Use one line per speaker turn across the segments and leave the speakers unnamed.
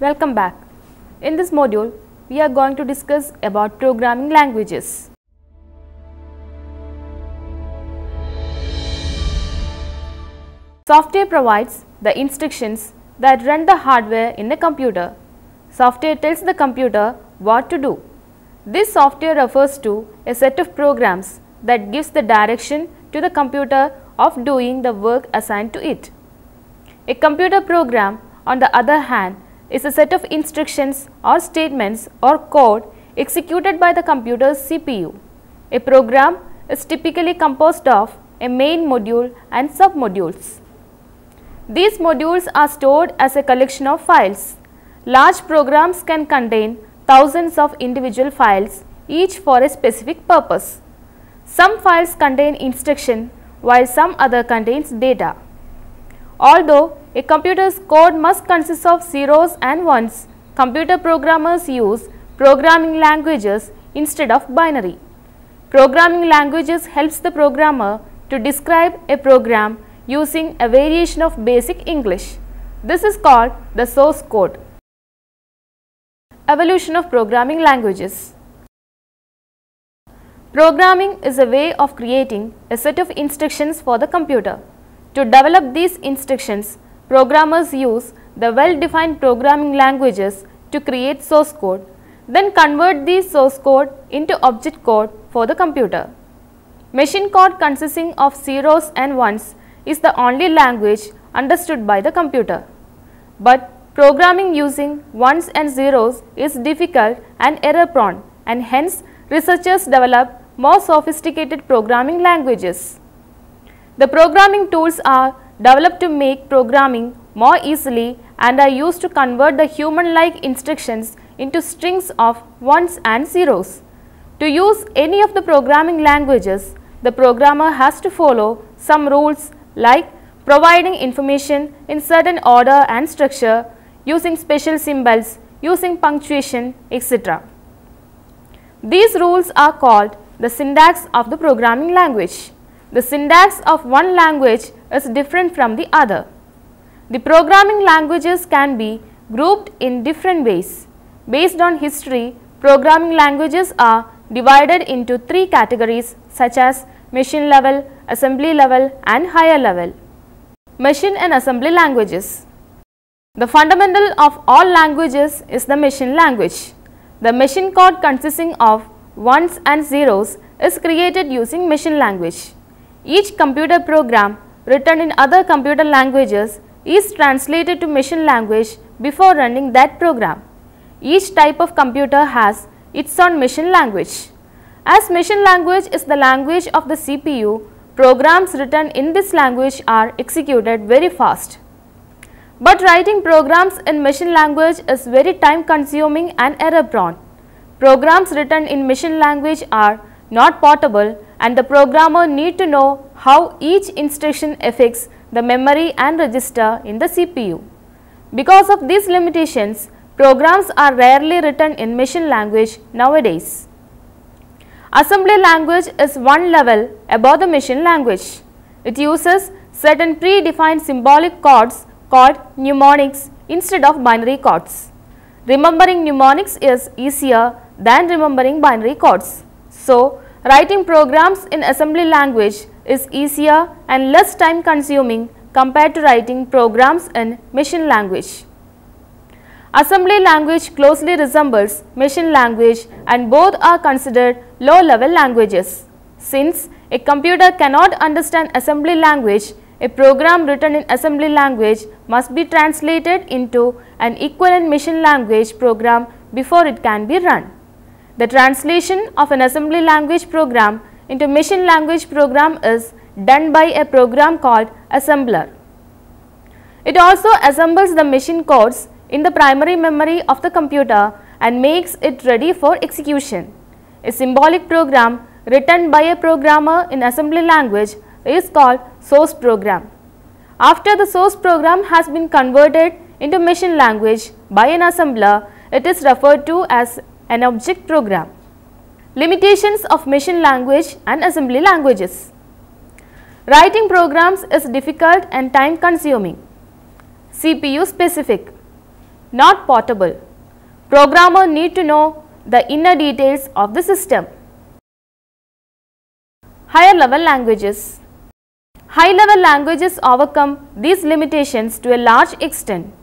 Welcome back. In this module, we are going to discuss about programming languages. Software provides the instructions that run the hardware in a computer. Software tells the computer what to do. This software refers to a set of programs that gives the direction to the computer of doing the work assigned to it. A computer program, on the other hand, is a set of instructions or statements or code executed by the computer's CPU. A program is typically composed of a main module and submodules. These modules are stored as a collection of files. Large programs can contain thousands of individual files, each for a specific purpose. Some files contain instruction while some other contains data. Although a computer's code must consist of zeros and ones, computer programmers use programming languages instead of binary. Programming languages helps the programmer to describe a program using a variation of basic English. This is called the source code. Evolution of programming languages. Programming is a way of creating a set of instructions for the computer. To develop these instructions, programmers use the well-defined programming languages to create source code, then convert these source code into object code for the computer. Machine code consisting of zeros and ones is the only language understood by the computer. But programming using ones and zeros is difficult and error-prone, and hence researchers develop more sophisticated programming languages. The programming tools are developed to make programming more easily and are used to convert the human-like instructions into strings of ones and zeros. To use any of the programming languages, the programmer has to follow some rules like providing information in certain order and structure, using special symbols, using punctuation, etc. These rules are called the syntax of the programming language. The syntax of one language is different from the other. The programming languages can be grouped in different ways. Based on history, programming languages are divided into three categories such as machine level, assembly level and higher level. Machine and assembly languages. The fundamental of all languages is the machine language. The machine code consisting of ones and zeros is created using machine language. Each computer program written in other computer languages is translated to machine language before running that program. Each type of computer has its own machine language. As machine language is the language of the CPU, programs written in this language are executed very fast. But writing programs in machine language is very time consuming and error prone. Programs written in machine language are not portable and the programmer need to know how each instruction affects the memory and register in the CPU. Because of these limitations, programs are rarely written in machine language nowadays. Assembly language is one level above the machine language. It uses certain predefined symbolic codes called mnemonics instead of binary codes. Remembering mnemonics is easier than remembering binary codes. So, writing programs in assembly language is easier and less time consuming compared to writing programs in machine language. Assembly language closely resembles machine language and both are considered low-level languages. Since a computer cannot understand assembly language, a program written in assembly language must be translated into an equivalent machine language program before it can be run. The translation of an assembly language program into machine language program is done by a program called assembler. It also assembles the machine codes in the primary memory of the computer and makes it ready for execution. A symbolic program written by a programmer in assembly language is called source program. After the source program has been converted into machine language by an assembler, it is referred to as an object program. Limitations of machine language and assembly languages. Writing programs is difficult and time consuming. CPU specific. not portable. Programmer need to know the inner details of the system. Higher level languages. High level languages overcome these limitations to a large extent.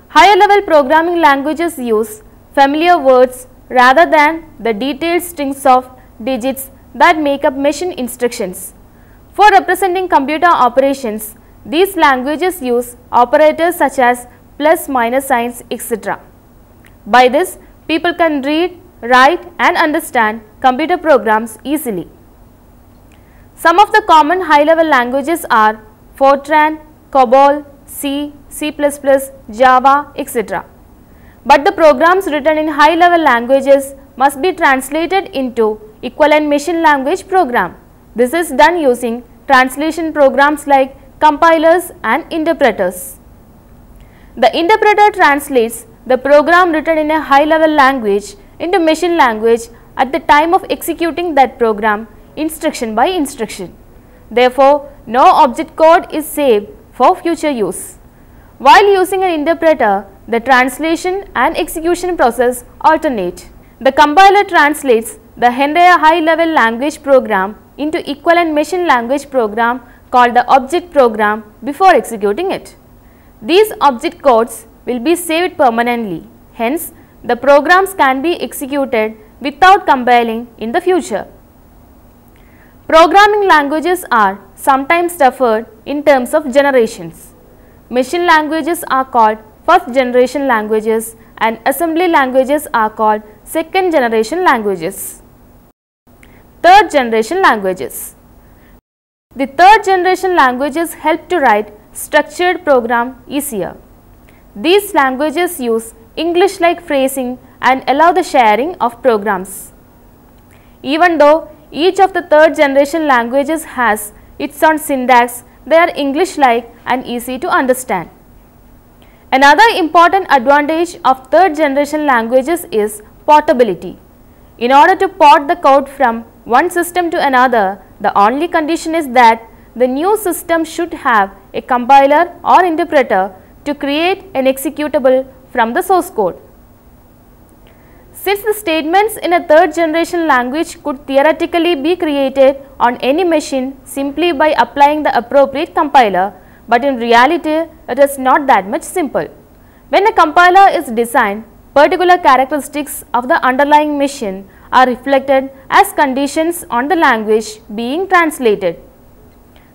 Higher level programming languages use familiar words rather than the detailed strings of digits that make up machine instructions. For representing computer operations, these languages use operators such as plus, minus signs, etc. By this, people can read, write and understand computer programs easily. Some of the common high-level languages are Fortran, COBOL, C, C++, Java, etc. But the programs written in high-level languages must be translated into equivalent machine language program. This is done using translation programs like compilers and interpreters. The interpreter translates the program written in a high-level language into machine language at the time of executing that program instruction by instruction. Therefore, no object code is saved for future use. While using an interpreter, the translation and execution process alternate. The compiler translates the entire high-level language program into equivalent machine language program called the object program before executing it. These object codes will be saved permanently. Hence, the programs can be executed without compiling in the future. Programming languages are sometimes referred in terms of generations. Machine languages are called first generation languages and assembly languages are called second generation languages. Third generation languages. The third generation languages help to write structured program easier. These languages use English-like phrasing and allow the sharing of programs. Even though each of the third generation languages has its own syntax, they are English-like and easy to understand. Another important advantage of third generation languages is portability. In order to port the code from one system to another, the only condition is that the new system should have a compiler or interpreter to create an executable from the source code. Since the statements in a third generation language could theoretically be created on any machine simply by applying the appropriate compiler, but in reality it is not that much simple. When a compiler is designed, particular characteristics of the underlying machine are reflected as conditions on the language being translated.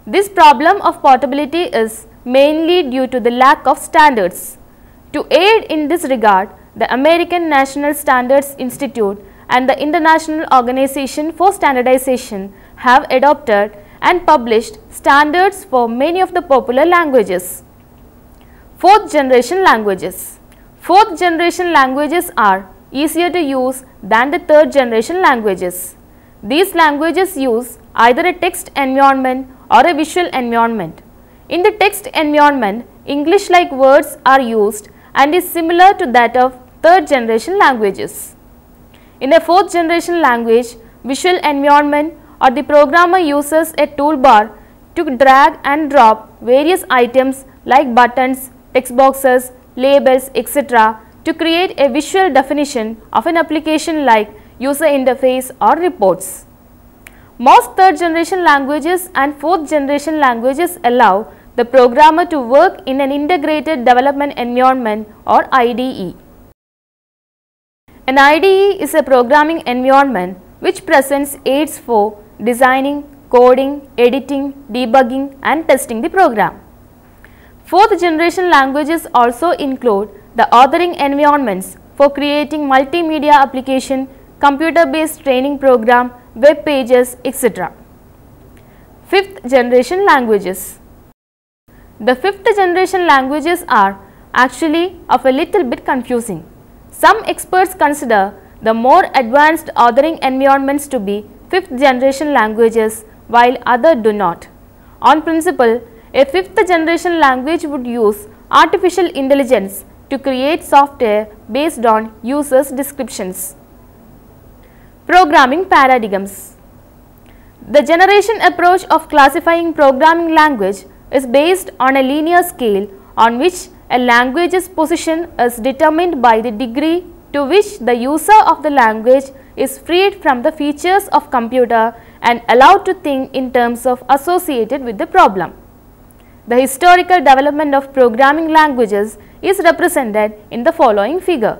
This problem of portability is mainly due to the lack of standards. To aid in this regard, the American National Standards Institute and the International Organization for Standardization have adopted and published standards for many of the popular languages. Fourth generation languages. Fourth generation languages are easier to use than the third generation languages. These languages use either a text environment or a visual environment. In the text environment, English-like words are used and is similar to that of third generation languages. In a fourth generation language, visual environment or the programmer uses a toolbar to drag and drop various items like buttons, text boxes, labels, etc. to create a visual definition of an application like user interface or reports. Most third generation languages and fourth generation languages allow the programmer to work in an integrated development environment or IDE. An IDE is a programming environment which presents aids for designing, coding, editing, debugging and testing the program. Fourth generation languages also include the authoring environments for creating multimedia application, computer-based training program, web pages, etc. Fifth generation languages. The fifth generation languages are actually of a little bit confusing. Some experts consider the more advanced authoring environments to be fifth generation languages while others do not. On principle, a fifth generation language would use artificial intelligence to create software based on users' descriptions. Programming paradigms. The generation approach of classifying programming language is based on a linear scale on which a language's position is determined by the degree to which the user of the language is freed from the features of computer and allowed to think in terms of associated with the problem. The historical development of programming languages is represented in the following figure.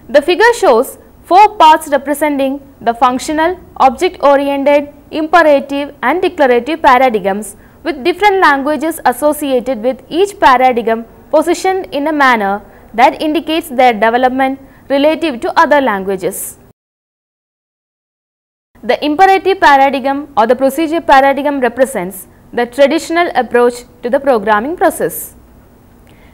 The figure shows 4 parts representing the functional, object-oriented, imperative and declarative paradigms with different languages associated with each paradigm positioned in a manner that indicates their development relative to other languages. The imperative paradigm or the procedure paradigm represents the traditional approach to the programming process.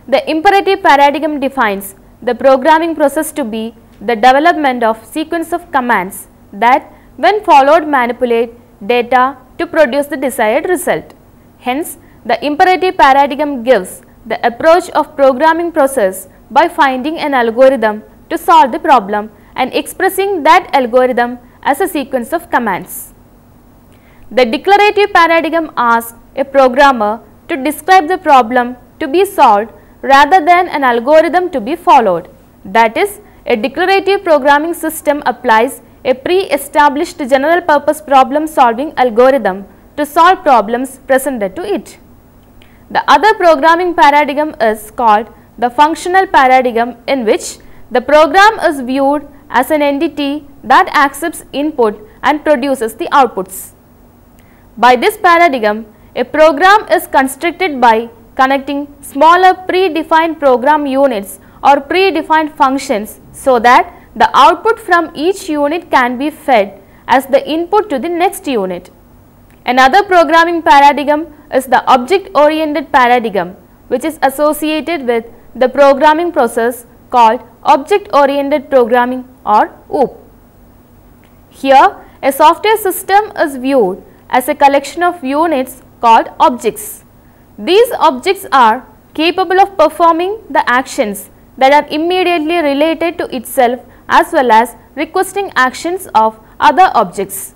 The imperative paradigm defines the programming process to be the development of sequence of commands that, when followed, manipulate data to produce the desired result. Hence, the imperative paradigm gives the approach of programming process by finding an algorithm to solve the problem and expressing that algorithm as a sequence of commands. The declarative paradigm asks a programmer to describe the problem to be solved rather than an algorithm to be followed. That is, a declarative programming system applies a pre-established general purpose problem solving algorithm to solve problems presented to it. The other programming paradigm is called the functional paradigm, in which the program is viewed as an entity that accepts input and produces the outputs. By this paradigm, a program is constructed by connecting smaller predefined program units or predefined functions so that the output from each unit can be fed as the input to the next unit. Another programming paradigm is the object-oriented paradigm, which is associated with the programming process called object-oriented programming or OOP. Here, a software system is viewed as a collection of units called objects. These objects are capable of performing the actions that are immediately related to itself as well as requesting actions of other objects.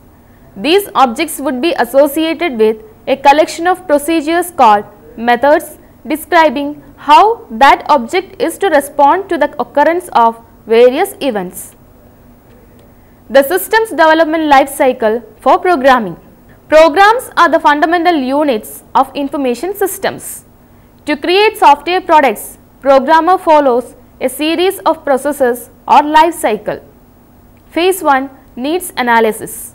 These objects would be associated with a collection of procedures called methods describing how that object is to respond to the occurrence of various events. The system's development life cycle for programming. Programs are the fundamental units of information systems. To create software products, programmer follows a series of processes or life cycle. Phase 1, needs analysis.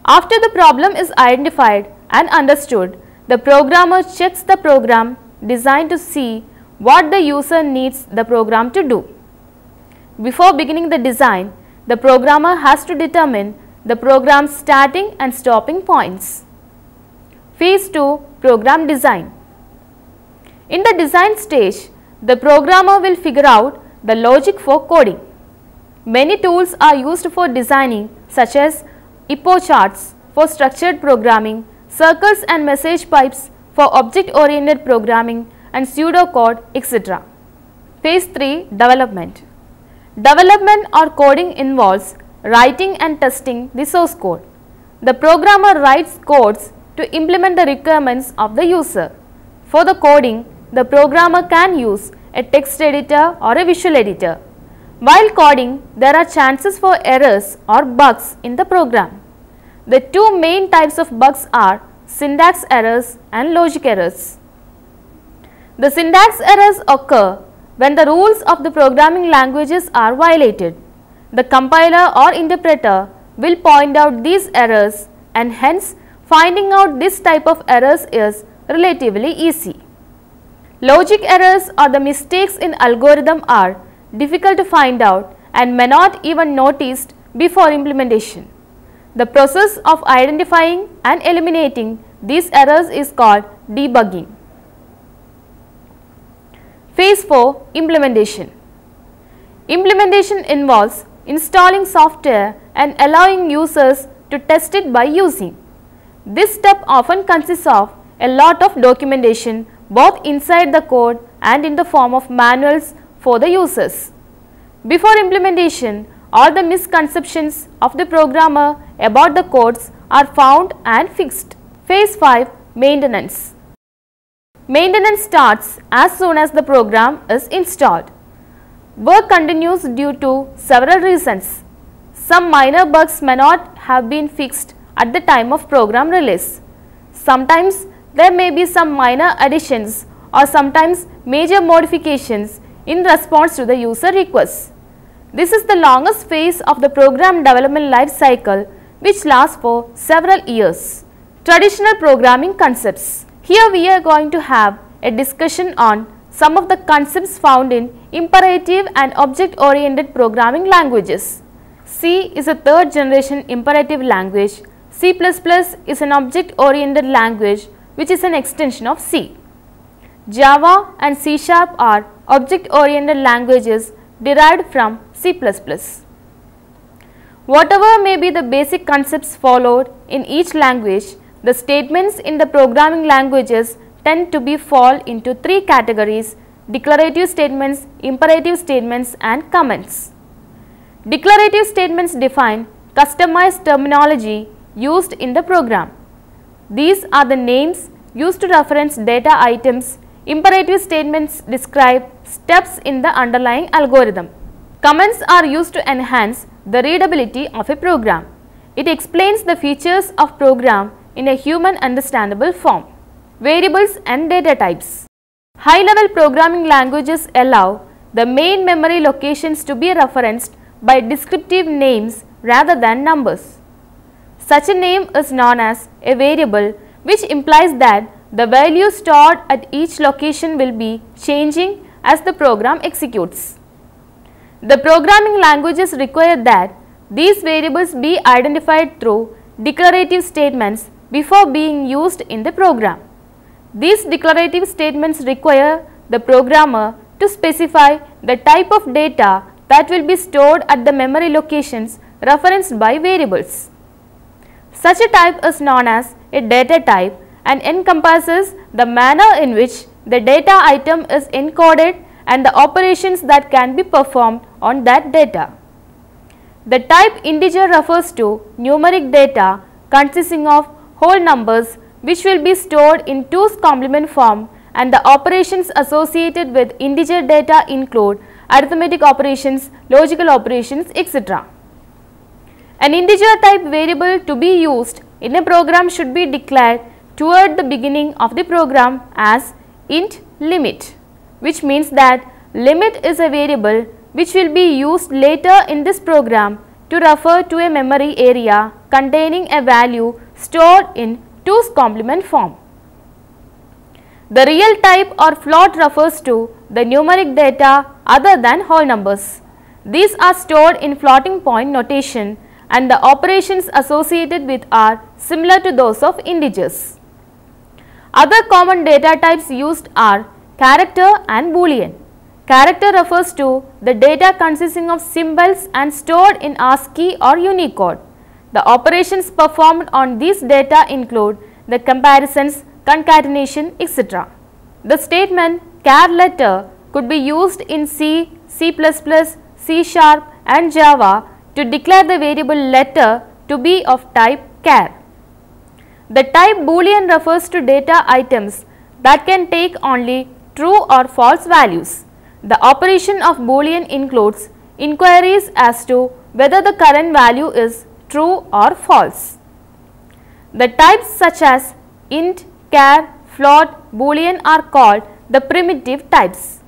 After the problem is identified and understood, the programmer checks the program designed to see what the user needs the program to do. Before beginning the design, the programmer has to determine the program's starting and stopping points. Phase 2, program design. In the design stage, the programmer will figure out the logic for coding. Many tools are used for designing, such as IPO charts for structured programming, circles and message pipes for object-oriented programming, and pseudocode, etc. Phase 3, development. Development or coding involves writing and testing the source code. The programmer writes codes to implement the requirements of the user. For the coding, the programmer can use a text editor or a visual editor. While coding, there are chances for errors or bugs in the program. The two main types of bugs are syntax errors and logic errors. The syntax errors occur when the rules of the programming languages are violated. The compiler or interpreter will point out these errors, and hence finding out this type of errors is relatively easy. Logic errors or the mistakes in algorithm are difficult to find out and may not even noticed before implementation. The process of identifying and eliminating these errors is called debugging. Phase 4, implementation. Implementation involves installing software and allowing users to test it by using. This step often consists of a lot of documentation both inside the code and in the form of manuals for the users. Before implementation, all the misconceptions of the programmer about the codes are found and fixed. Phase 5, maintenance. Maintenance starts as soon as the program is installed. Work continues due to several reasons. Some minor bugs may not have been fixed at the time of program release. Sometimes there may be some minor additions or sometimes major modifications in response to the user requests. This is the longest phase of the program development life cycle, which lasts for several years. Traditional programming concepts. Here we are going to have a discussion on some of the concepts found in imperative and object-oriented programming languages. C is a third generation imperative language. C++ is an object-oriented language which is an extension of C. Java and C# are object-oriented languages derived from C++. Whatever may be the basic concepts followed in each language, the statements in the programming languages tend to fall into three categories: declarative statements, imperative statements, and comments. Declarative statements define customized terminology used in the program. These are the names used to reference data items. Imperative statements describe steps in the underlying algorithm. Comments are used to enhance the readability of a program. It explains the features of program in a human understandable form. Variables and data types. High-level programming languages allow the main memory locations to be referenced by descriptive names rather than numbers. Such a name is known as a variable, which implies that the value stored at each location will be changing as the program executes. The programming languages require that these variables be identified through declarative statements before being used in the program. These declarative statements require the programmer to specify the type of data that will be stored at the memory locations referenced by variables. Such a type is known as a data type and encompasses the manner in which the data item is encoded and the operations that can be performed on that data. The type integer refers to numeric data consisting of whole numbers which will be stored in 2's complement form, and the operations associated with integer data include arithmetic operations, logical operations, etc. An integer type variable to be used in a program should be declared toward the beginning of the program as int limit, which means that limit is a variable which will be used later in this program to refer to a memory area containing a value stored in 2's complement form. The real type or float refers to the numeric data other than whole numbers. These are stored in floating point notation and the operations associated with are similar to those of integers. Other common data types used are character and boolean. Character refers to the data consisting of symbols and stored in ASCII or Unicode. The operations performed on these data include the comparisons, concatenation, etc. The statement char letter could be used in C, C++, C# and Java to declare the variable letter to be of type char. The type boolean refers to data items that can take only true or false values. The operation of boolean includes inquiries as to whether the current value is true or false. The types such as int, char, float, boolean are called the primitive types.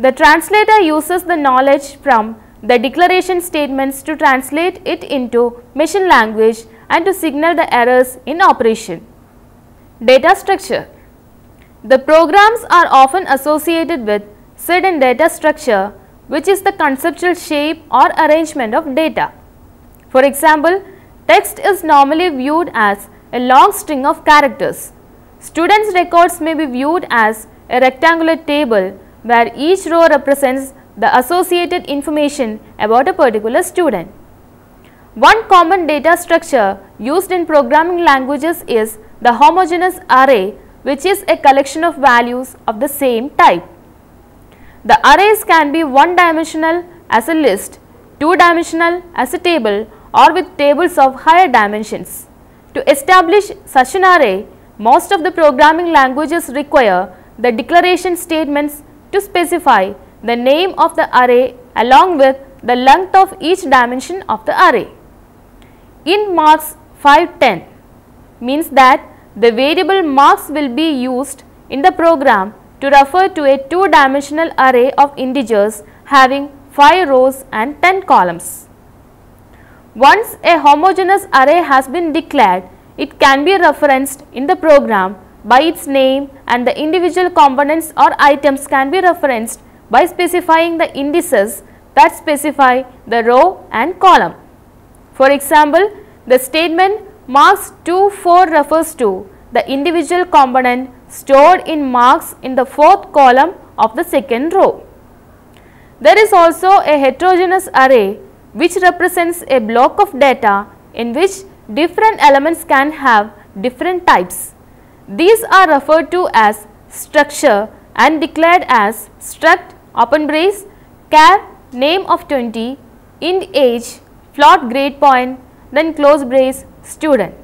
The translator uses the knowledge from the declaration statements to translate it into machine language and to signal the errors in operation. Data structure. The programs are often associated with certain data structure, which is the conceptual shape or arrangement of data. For example, text is normally viewed as a long string of characters. Students' records may be viewed as a rectangular table where each row represents the associated information about a particular student. One common data structure used in programming languages is the homogeneous array, which is a collection of values of the same type. The arrays can be one-dimensional as a list, two-dimensional as a table, or with tables of higher dimensions. To establish such an array, most of the programming languages require the declaration statements to specify the name of the array along with the length of each dimension of the array. In marks 510 means that the variable marks will be used in the program to refer to a two-dimensional array of integers having 5 rows and 10 columns. Once a homogeneous array has been declared, it can be referenced in the program by its name, and the individual components or items can be referenced by specifying the indices that specify the row and column. For example, the statement marks 2,4 refers to the individual component stored in marks in the 4th column of the 2nd row. There is also a heterogeneous array which represents a block of data in which different elements can have different types. These are referred to as structure and declared as struct open brace char name of 20 int age float grade point then close brace student,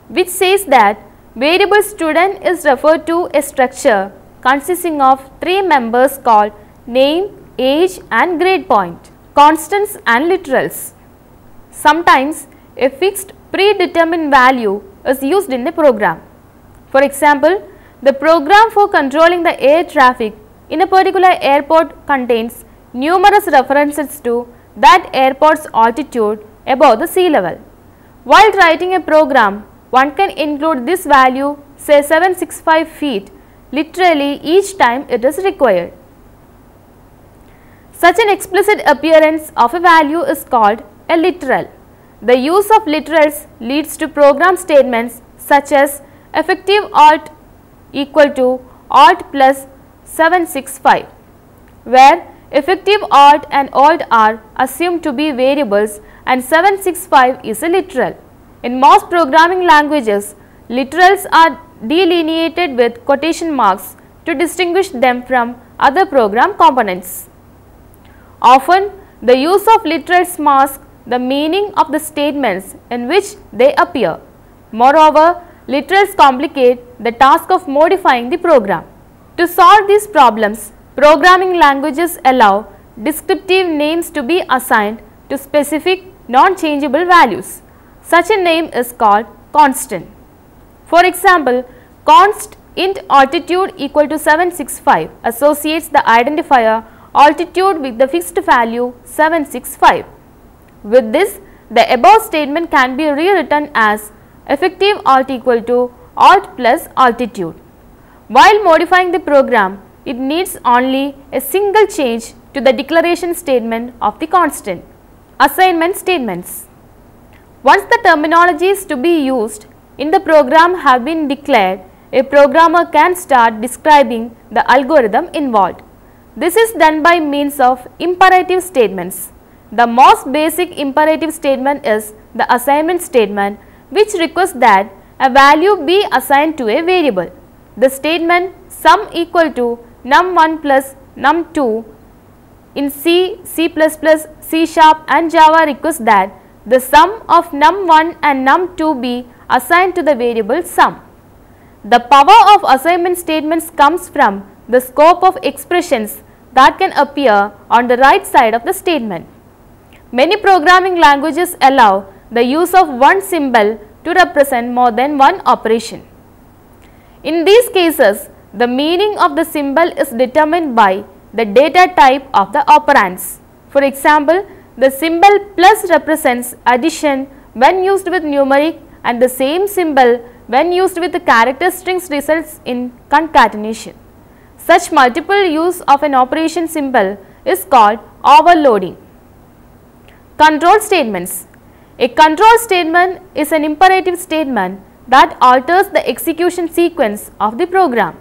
which says that variable student is referred to a structure consisting of 3 members called name, age and grade point, constants and literals. Sometimes a fixed predetermined value is used in the program. For example, the program for controlling the air traffic in a particular airport contains numerous references to that airport's altitude above the sea level. While writing a program, one can include this value, say 765 feet, literally each time it is required. Such an explicit appearance of a value is called a literal. The use of literals leads to program statements such as effective alt equal to alt plus 765, where effective alt and alt are assumed to be variables and 765 is a literal. In most programming languages, literals are delineated with quotation marks to distinguish them from other program components. Often, the use of literals masks the meaning of the statements in which they appear. Moreover, literals complicate the task of modifying the program. To solve these problems, programming languages allow descriptive names to be assigned to specific non-changeable values. Such a name is called constant. For example, const int altitude equal to 765 associates the identifier altitude with the fixed value 765. With this, the above statement can be rewritten as effective alt equal to alt plus altitude. While modifying the program, it needs only a single change to the declaration statement of the constant. Assignment statements. Once the terminologies to be used in the program have been declared, a programmer can start describing the algorithm involved. This is done by means of imperative statements. The most basic imperative statement is the assignment statement, which requests that a value be assigned to a variable. The statement sum equal to num1 plus num2 in C, C++, C# and Java requests that the sum of num1 and num2 be assigned to the variable sum. The power of assignment statements comes from the scope of expressions that can appear on the right side of the statement. Many programming languages allow the use of one symbol to represent more than one operation. In these cases, the meaning of the symbol is determined by the data type of the operands. For example, the symbol plus represents addition when used with numeric, and the same symbol when used with the character strings results in concatenation. Such multiple use of an operation symbol is called overloading. Control statements. A control statement is an imperative statement that alters the execution sequence of the program.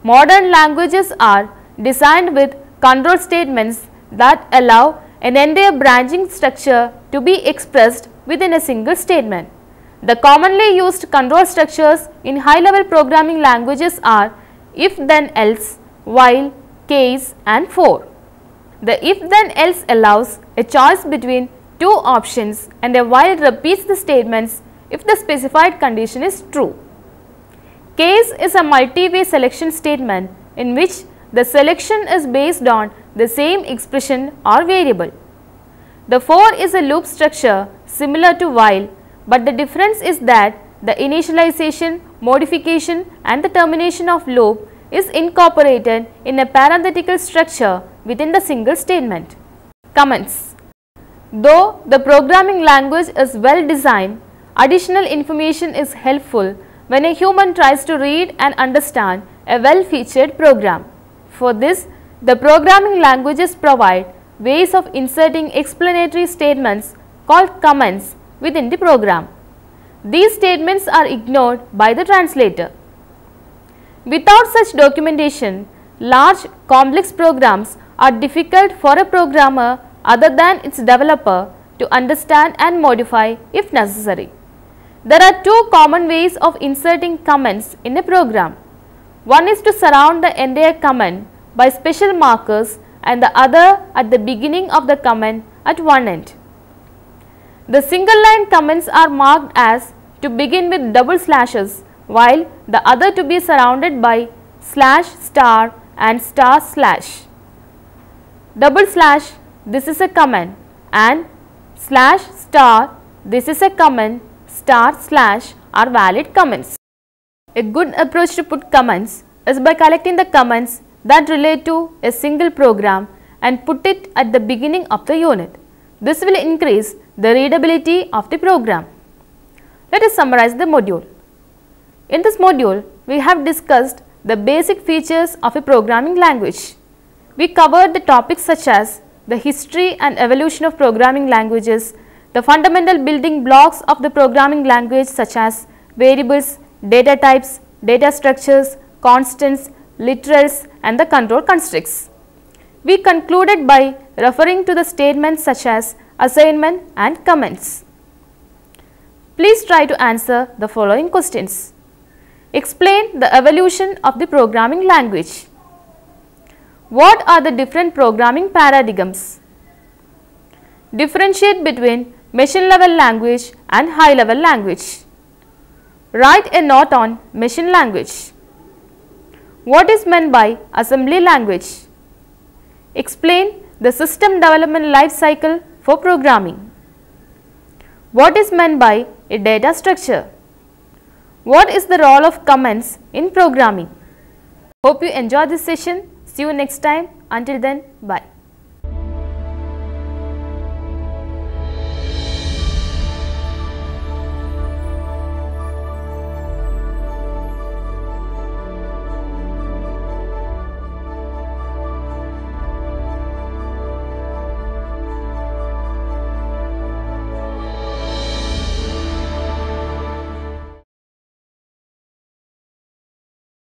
Modern languages are designed with control statements that allow an entire branching structure to be expressed within a single statement. The commonly used control structures in high-level programming languages are if then else, while, case and for. The if then else allows a choice between two options, and a while repeats the statements if the specified condition is true. Case is a multi-way selection statement in which the selection is based on the same expression or variable. The for is a loop structure similar to while, but the difference is that the initialization, modification and the termination of loop is incorporated in a parenthetical structure within the single statement. Comments. Though the programming language is well designed, additional information is helpful when a human tries to read and understand a well-featured program. For this, the programming languages provide ways of inserting explanatory statements called comments within the program. These statements are ignored by the translator. Without such documentation, large complex programs are difficult for a programmer other than its developer to understand and modify if necessary. There are two common ways of inserting comments in a program. One is to surround the entire comment by special markers and the other at the beginning of the comment at one end. The single line comments are marked as to begin with double slashes, while the other to be surrounded by slash star and star slash. Double slash, this is a comment, and slash star, this is a comment, star slash are valid comments. A good approach to put comments is by collecting the comments that relate to a single program and put it at the beginning of the unit. This will increase the readability of the program. Let us summarize the module. In this module, we have discussed the basic features of a programming language. We covered the topics such as the history and evolution of programming languages, the fundamental building blocks of the programming language such as variables, data types, data structures, constants, literals and the control constructs. We concluded by referring to the statements such as assignment and comments. Please try to answer the following questions. Explain the evolution of the programming language. What are the different programming paradigms? Differentiate between machine level language and high level language. Write a note on machine language. What is meant by assembly language? Explain the system development life cycle for programming. What is meant by a data structure? What is the role of comments in programming? Hope you enjoyed this session. See you next time. Until then, bye.